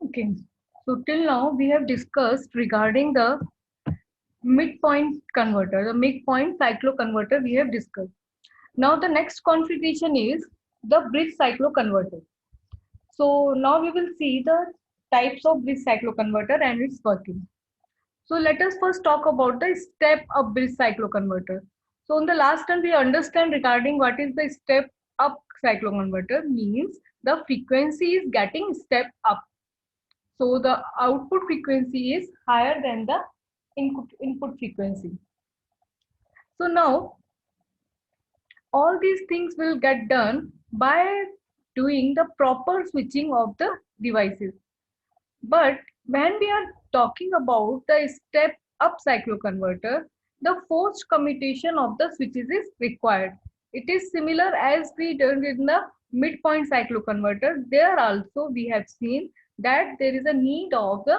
Okay. So till now we have discussed regarding the midpoint converter, the midpoint cycloconverter we have discussed. Now the next configuration is the bridge cycloconverter. So now we will see the types of bridge cycloconverter and its working. So let us first talk about the step up bridge cycloconverter. So in the last time we understand regarding what is the step up cycloconverter means the frequency is getting step up. So the output frequency is higher than the input frequency. So now all these things will get done by doing the proper switching of the devices. But when we are talking about the step up cycloconverter, the forced commutation of the switches is required. It is similar as we did in the midpoint cycloconverter. There also we have seen that there is a need of the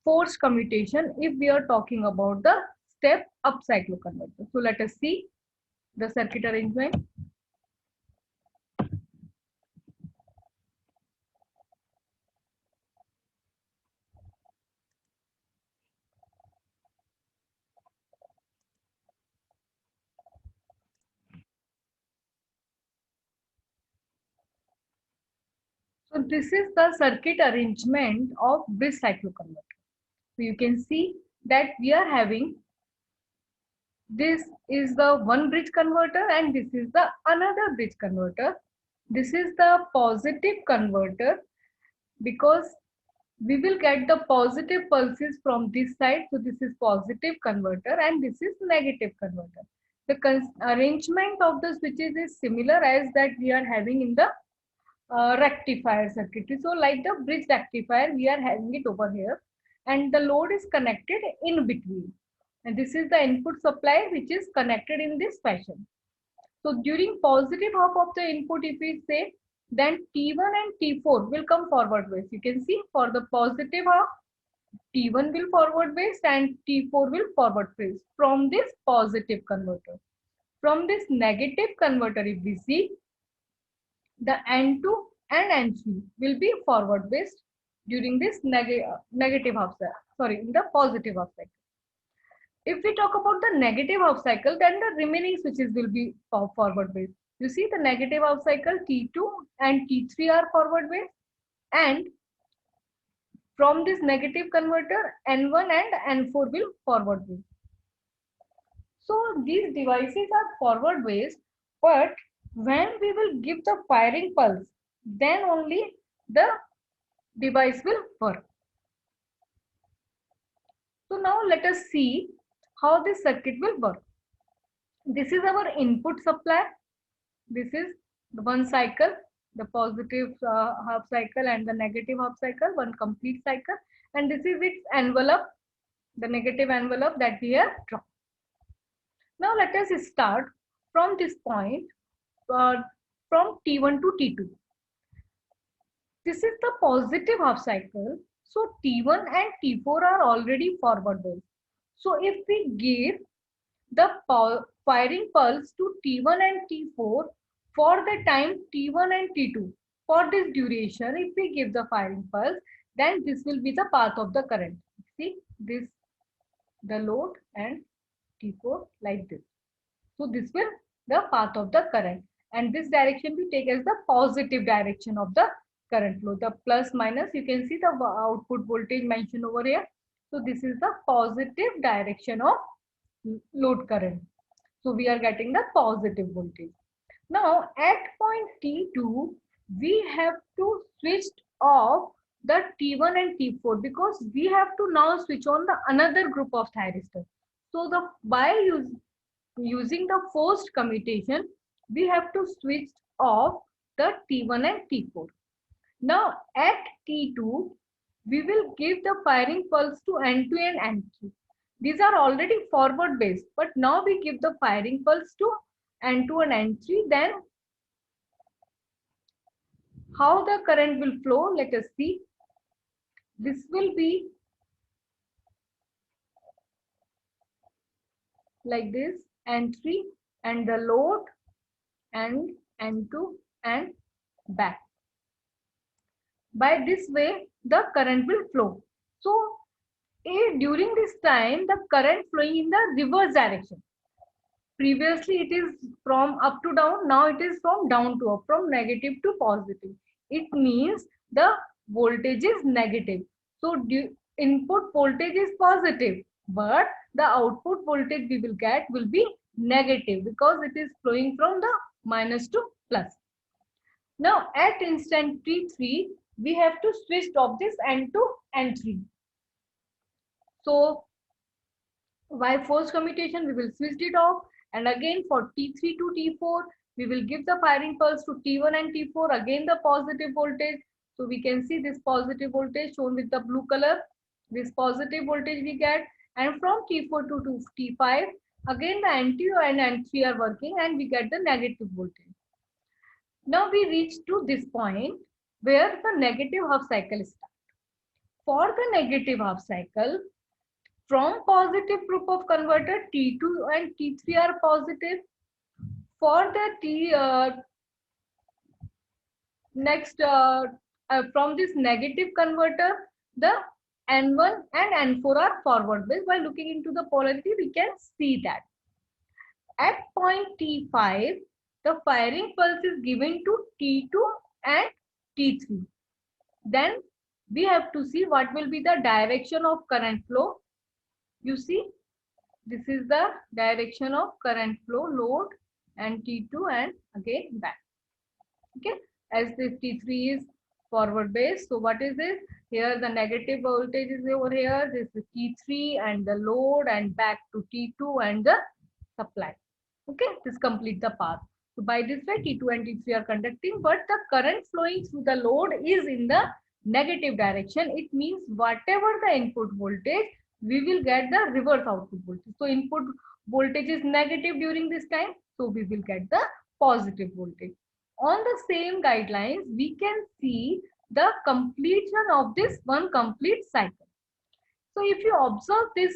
forced commutation if we are talking about the step up cycloconverter. So let us see the circuit arrangement. So this is the circuit arrangement of this cycloconverter. So you can see that we are having this is the one bridge converter and this is the another bridge converter. This is the positive converter because we will get the positive pulses from this side. So this is positive converter and this is negative converter. The arrangement of the switches is similar as that we are having in the rectifier circuitry. So like the bridge rectifier, we are having it over here and the load is connected in between. And this is the input supply which is connected in this fashion. So during positive half of the input, if we say, then T1 and T4 will come forward ways. You can see for the positive half, T1 will forward ways and T4 will forward ways from this positive converter. From this negative converter, if we see, the N2 and N3 will be forward based during this negative half cycle, sorry, in the positive half cycle. If we talk about the negative half cycle, then the remaining switches will be forward based. You see the negative half cycle T2 and T3 are forward based, and from this negative converter N1 and N4 will forward based. So these devices are forward based, but when we will give the firing pulse, then only the device will work. So now let us see how this circuit will work. This is our input supply. This is the one cycle, the positive half cycle and the negative half cycle, one complete cycle. And this is its envelope, the negative envelope that we have drawn. Now let us start from this point, uh, from T1 to T2. This is the positive half cycle. So T1 and T4 are already forward based. So if we give the firing pulse to T1 and T4 for the time T1 and T2, for this duration, if we give the firing pulse, then this will be the path of the current. See this, the load and T4 like this. So this will the path of the current, and this direction we take as the positive direction of the current flow. The plus minus, you can see the output voltage mentioned over here. So this is the positive direction of load current. So we are getting the positive voltage. Now at point T2, we have to switch off the T1 and T4 because we have to now switch on the another group of thyristors. So the by using the forced commutation, we have to switch off the T1 and T4. Now at T2, we will give the firing pulse to N2 and N3. These are already forward based, but now we give the firing pulse to N2 and N3. Then how the current will flow, let us see. This will be like this, N3 and the load and N2 and back. By this way, the current will flow. So during this time, the current flowing in the reverse direction. Previously, it is from up to down. Now it is from down to up, from negative to positive. It means the voltage is negative. So input voltage is positive, but the output voltage we will get will be negative because it is flowing from the minus to plus. Now at instant T3, we have to switch off this N to N3. So by force commutation, we will switch it off. And again for T3 to T4, we will give the firing pulse to T1 and T4, again the positive voltage. So we can see this positive voltage shown with the blue color. This positive voltage we get. And from T4 to T5, again the N2 and N3 are working and we get the negative voltage. Now we reach to this point where the negative half cycle starts. For the negative half cycle, from positive group of converter, T2 and T3 are positive. For the from this negative converter, the N1 and N4 are forward based. By looking into the polarity, we can see that. At point T5, the firing pulse is given to T2 and T3. Then we have to see what will be the direction of current flow. You see, this is the direction of current flow, load and T2 and again back. Okay, as this T3 is forward base. So what is this? Here the negative voltage is over here. This is T3 and the load and back to T2 and the supply. Okay, this complete the path. So by this way, T2 and T3 are conducting, but the current flowing through the load is in the negative direction. It means whatever the input voltage, we will get the reverse output voltage. So input voltage is negative during this time, so we will get the positive voltage. On the same guidelines, we can see the completion of this one complete cycle. So if you observe this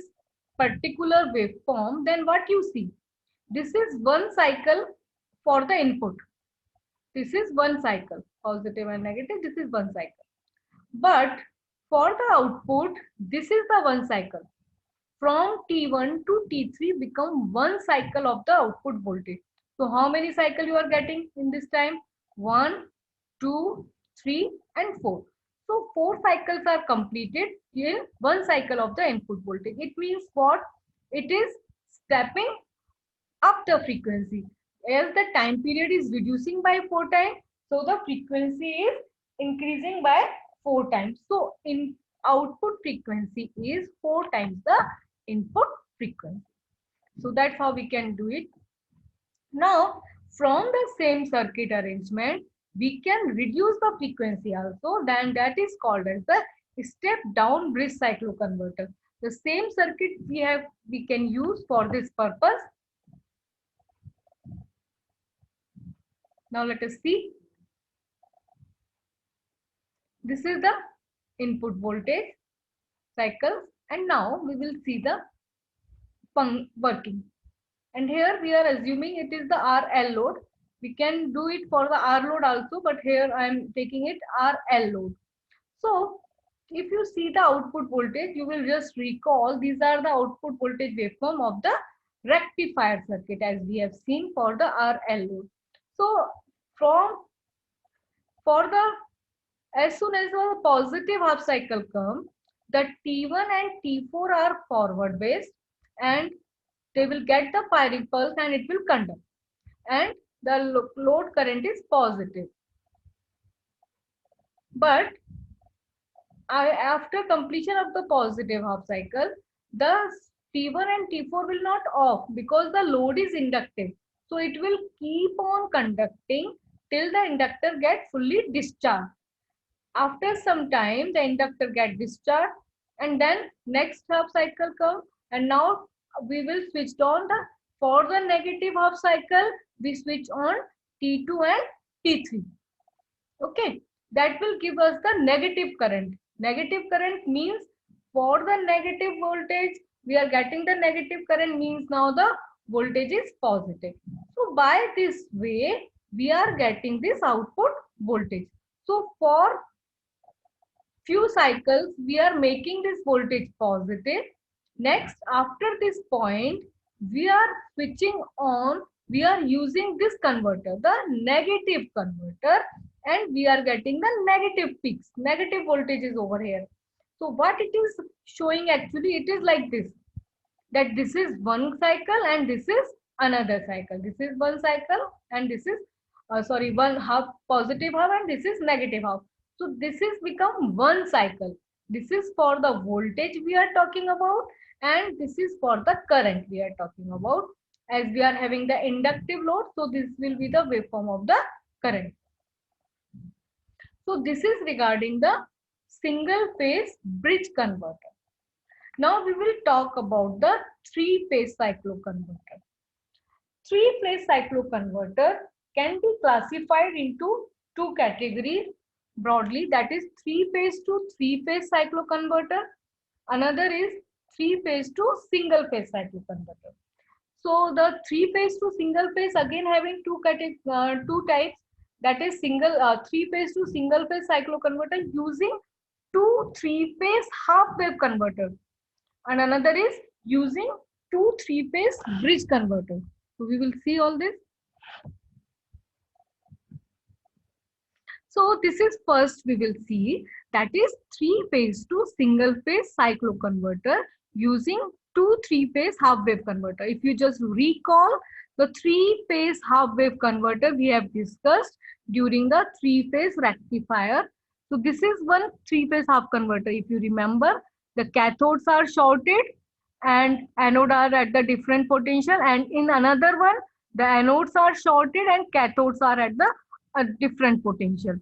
particular waveform, then what you see? This is one cycle for the input. This is one cycle, positive and negative, this is one cycle. But for the output, this is the one cycle. From T1 to T3 become one cycle of the output voltage. So how many cycles you are getting in this time? 1, 2, 3 and 4. So 4 cycles are completed in one cycle of the input voltage. It means what? It is stepping up the frequency. As the time period is reducing by 4 times, so the frequency is increasing by 4 times. So in output frequency is 4 times the input frequency. So that's how we can do it. Now from the same circuit arrangement, we can reduce the frequency also, then that is called as the step down bridge cycloconverter. The same circuit we can use for this purpose. Now let us see. This is the input voltage cycles, and now we will see the working. And here we are assuming it is the RL load. We can do it for the R load also, but here I am taking it RL load. So if you see the output voltage, you will just recall these are the output voltage waveform of the rectifier circuit as we have seen for the RL load. So as soon as the positive half cycle comes, the T1 and T4 are forward based and they will get the firing pulse and it will conduct, and the load current is positive. But after completion of the positive half cycle, the T1 and T4 will not off because the load is inductive. So it will keep on conducting till the inductor gets fully discharged. After some time, the inductor gets discharged and then next half cycle comes, and now we will switch on for the negative half cycle, we switch on T2 and T3. Okay, that will give us the negative current. Negative current means for the negative voltage, we are getting the negative current, means now the voltage is positive. So by this way, we are getting this output voltage. So for few cycles we are making this voltage positive. Next, after this point, we are switching on, we are using this converter, the negative converter, and we are getting the negative peaks, negative voltages over here. So what it is showing actually, it is like this, that this is one cycle and this is another cycle. This is one cycle and this is sorry, one half positive half and this is negative half. So this is become one cycle. This is for the voltage we are talking about, and this is for the current we are talking about. As we are having the inductive load, so this will be the waveform of the current. So this is regarding the single phase bridge converter. Now we will talk about the three-phase cycloconverter. Three-phase cycloconverter can be classified into two categories broadly, that is three-phase to three-phase cycloconverter. Another is three-phase to single-phase cycloconverter. So the three-phase to single-phase again having two types, that is three-phase to single-phase cycloconverter using two three-phase half-wave converters, and another is using two three-phase bridge converters. So we will see all this. So this is first we will see, that is three-phase to single-phase cycloconverter using two three-phase half-wave converter. If you just recall the three-phase half-wave converter we have discussed during the three-phase rectifier. So this is one three-phase half converter. If you remember, the cathodes are shorted and anode are at the different potential, and in another one the anodes are shorted and cathodes are at the different potential.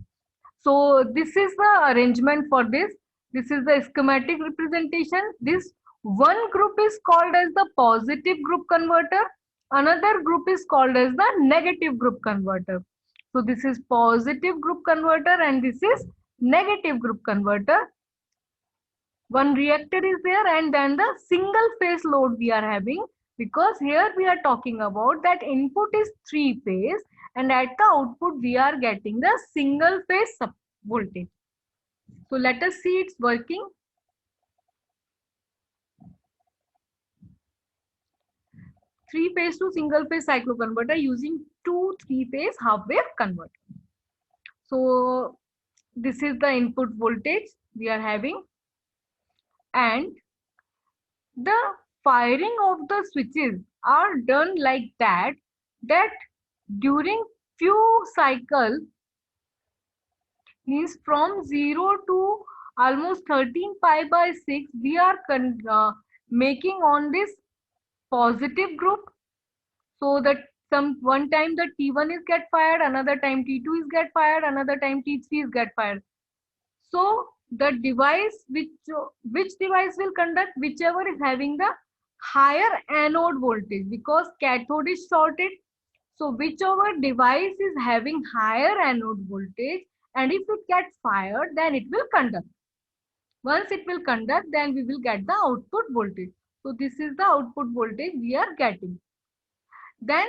So this is the arrangement for this. This is the schematic representation. This one group is called as the positive group converter. Another group is called as the negative group converter. So this is positive group converter and this is negative group converter. One reactor is there, and then the single phase load we are having, because here we are talking about that input is three phase and at the output we are getting the single phase voltage. So let us see it's working. Three phase to single phase cycloconverter using two three phase half wave converter. So this is the input voltage we are having, and the firing of the switches are done like that during few cycles, means from 0 to almost 13 pi by 6, we are making on this positive group, so that one time the T1 is get fired, another time T2 is get fired, another time T3 is get fired. So the device which device will conduct, whichever is having the higher anode voltage, because cathode is shorted. So whichever device is having higher anode voltage, and if it gets fired, then it will conduct. Once it will conduct, then we will get the output voltage. So this is the output voltage we are getting. Then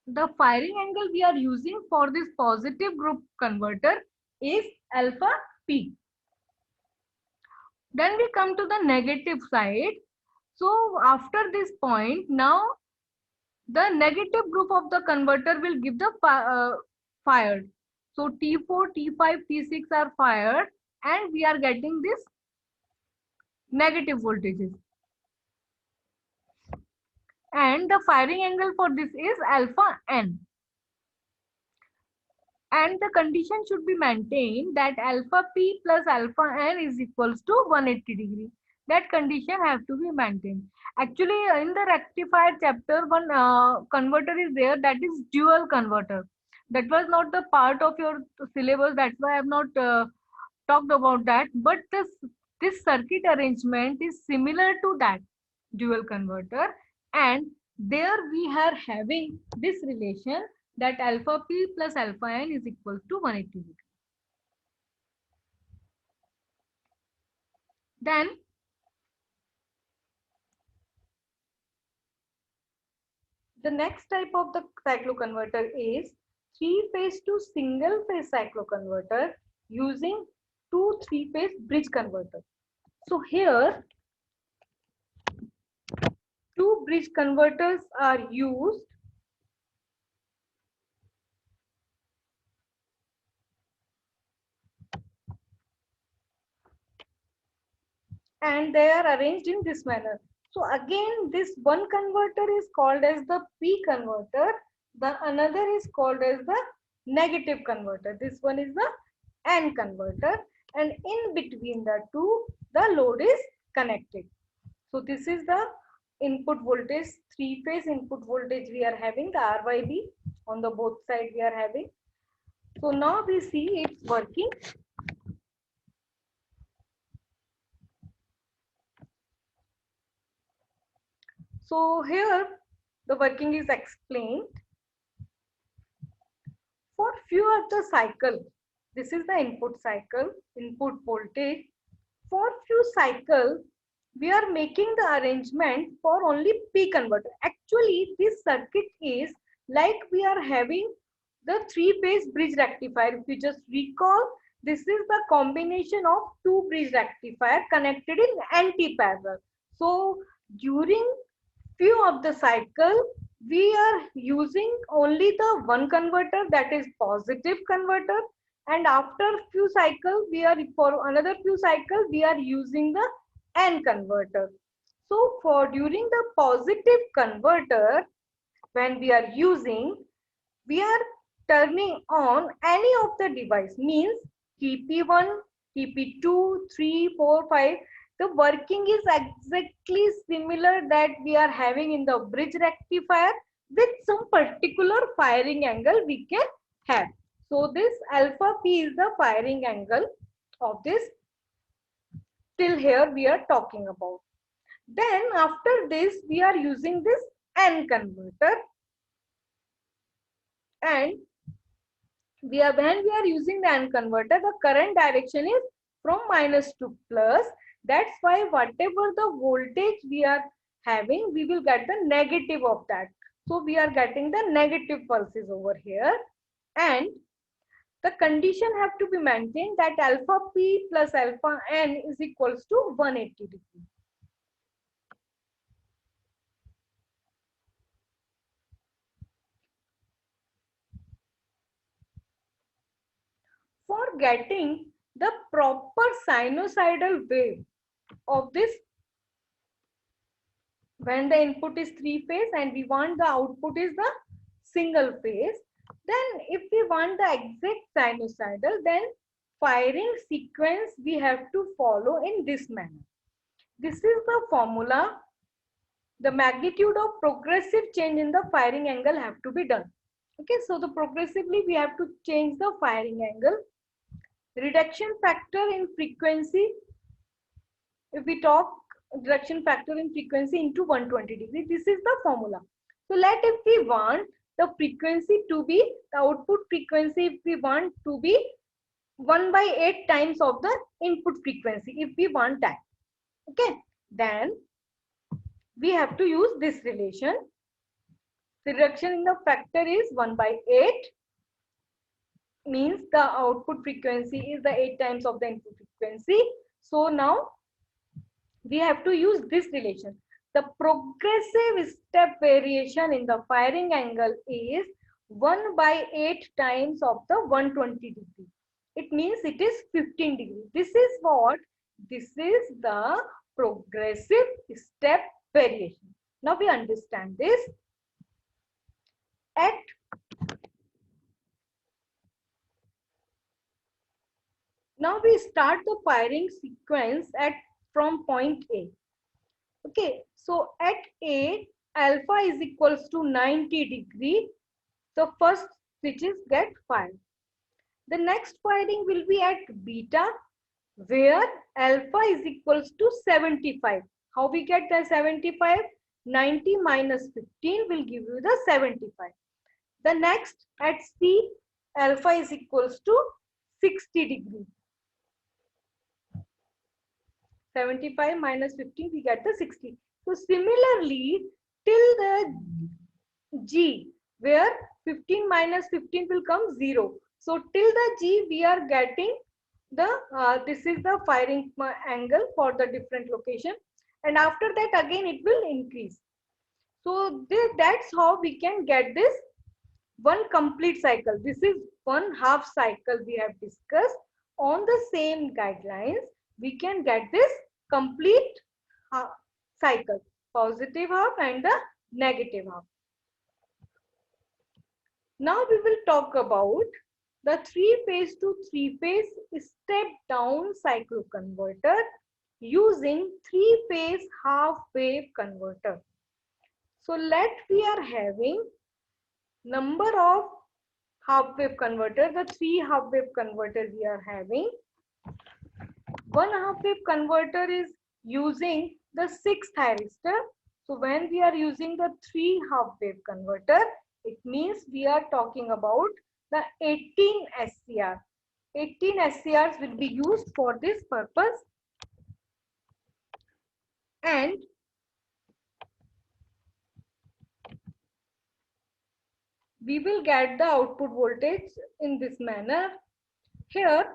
the firing angle we are using for this positive group converter is alpha P. Then we come to the negative side. So after this point, now the negative group of the converter will give the fired. So T4, T5, T6 are fired and we are getting this negative voltages. And the firing angle for this is alpha N. And the condition should be maintained that alpha P plus alpha N is equals to 180 degree. That condition have to be maintained. Actually, in the rectifier chapter, one converter is there, that is dual converter. That was not the part of your syllabus. That's why I have not talked about that. But this circuit arrangement is similar to that dual converter. And there we are having this relation, that alpha P plus alpha N is equal to 180 degree. Then the next type of the cycloconverter is three phase to single phase cycloconverter using two three-phase bridge converter. So here two bridge converters are used and they are arranged in this manner. So again, this one converter is called as the P converter. The another is called as the negative converter. This one is the N converter, and in between the two, the load is connected. So this is the input voltage, three-phase input voltage we are having, the RYB on the both side we are having. So now we see it's working. So here the working is explained. For few of the cycle, this is the input cycle, input voltage. For few cycle, we are making the arrangement for only P converter. Actually, this circuit is like we are having the three-phase bridge rectifier. If you just recall, this is the combination of two bridge rectifier connected in anti-parallel. So during few of the cycle, we are using only the one converter, that is positive converter, and after few cycle we are, for another few cycle we are using the N converter. So for during the positive converter, when we are using, we are turning on any of the device, means TP1, TP2, 3, 4, 5. The working is exactly similar that we are having in the bridge rectifier, with some particular firing angle we can have. So this alpha P is the firing angle of this. Till here we are talking about. Then after this we are using this N converter, and when we are using the N converter, the current direction is from minus to plus. That's why whatever the voltage we are having, we will get the negative of that. So we are getting the negative pulses over here, and the condition have to be maintained that alpha P plus alpha N is equals to 180 degrees. For getting the proper sinusoidal wave of this, when the input is three phase and we want the output is the single phase, then if we want the exact sinusoidal, then firing sequence we have to follow in this manner. This is the formula. The magnitude of progressive change in the firing angle have to be done. Okay, so the progressively we have to change the firing angle. Reduction factor in frequency, if we talk reduction factor in frequency into 120 degrees, this is the formula. So let, if we want the frequency to be, the output frequency, if we want to be 1/8 times of the input frequency, if we want that, okay, then we have to use this relation. The reduction in the factor is 1/8, means the output frequency is the 8 times of the input frequency. So now we have to use this relation. The progressive step variation in the firing angle is 1/8 times of the 120 degree. It means it is 15 degrees. This is what? This is the progressive step variation. Now we understand this. Now we start the firing sequence from point A. Okay, so at A, alpha is equals to 90 degree. The first switches get fired. The next firing will be at beta, where alpha is equals to 75. How we get the 75? 90 minus 15 will give you the 75. The next at C, alpha is equals to 60 degree. 75 minus 15, we get the 60. So similarly, till the G, where 15 minus 15 will come 0. So till the G, we are getting this is the firing angle for the different location, and after that again it will increase. So that's how we can get this one complete cycle. This is one half cycle we have discussed. On the same guidelines, we can get this complete cycle, positive half and the negative half. Now we will talk about the three-phase to three-phase step-down cycloconverter using three-phase half-wave converter. So let we are having number of half-wave converter, the three half-wave converter we are having. One half-wave converter is using the 6 thyristor. So when we are using the 3 half-wave converter, it means we are talking about the 18 SCR. 18 SCRs will be used for this purpose, and we will get the output voltage in this manner. Here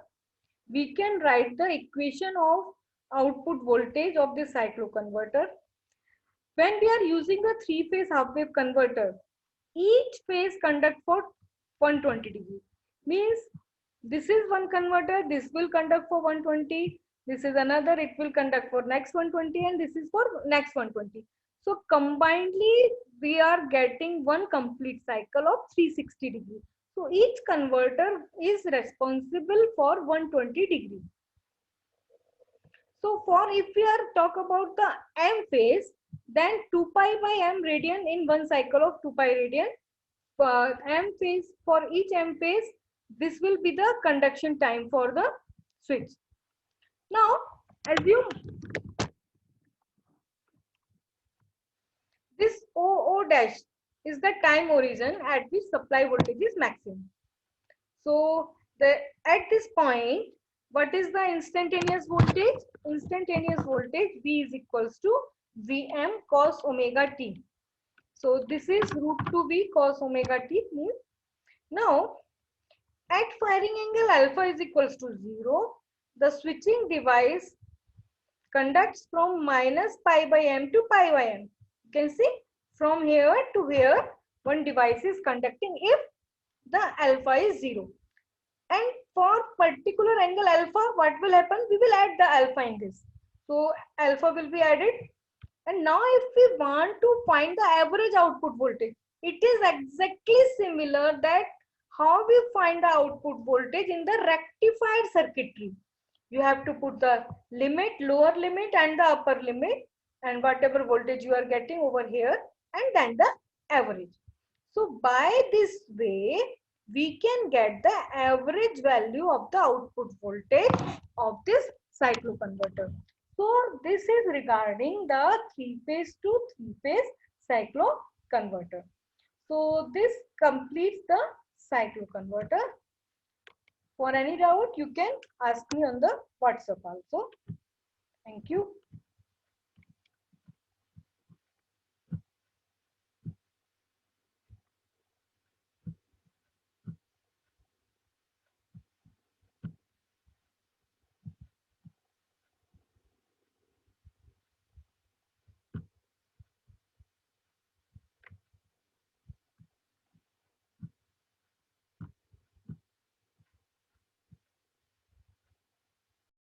we can write the equation of output voltage of the cycloconverter. When we are using the three-phase half-wave converter, each phase conduct for 120 degree. Means this is one converter, this will conduct for 120, this is another, it will conduct for next 120, and this is for next 120. So combinedly we are getting one complete cycle of 360 degree. So each converter is responsible for 120 degree. So for if we are talk about the M phase, then 2 pi by M radian in one cycle of 2 pi radian. For M phase, for each M phase, this will be the conduction time for the switch. Now assume this OO dash is the time origin at which supply voltage is maximum. So at this point, what is the instantaneous voltage? Instantaneous voltage V is equals to Vm cos omega t. So this is root 2V cos omega t means. Now at firing angle alpha is equals to 0, the switching device conducts from minus pi by m to pi by m. You can see from here to here one device is conducting if the alpha is 0. And for particular angle alpha, what will happen? We will add the alpha in this. So alpha will be added. And now if we want to find the average output voltage, it is exactly similar that how we find the output voltage in the rectified circuitry. You have to put the limit, lower limit and the upper limit, and whatever voltage you are getting over here, and then the average. So by this way, we can get the average value of the output voltage of this cycloconverter. So this is regarding the three-phase to three-phase cycloconverter. So this completes the cycloconverter. For any doubt, you can ask me on the WhatsApp also. Thank you.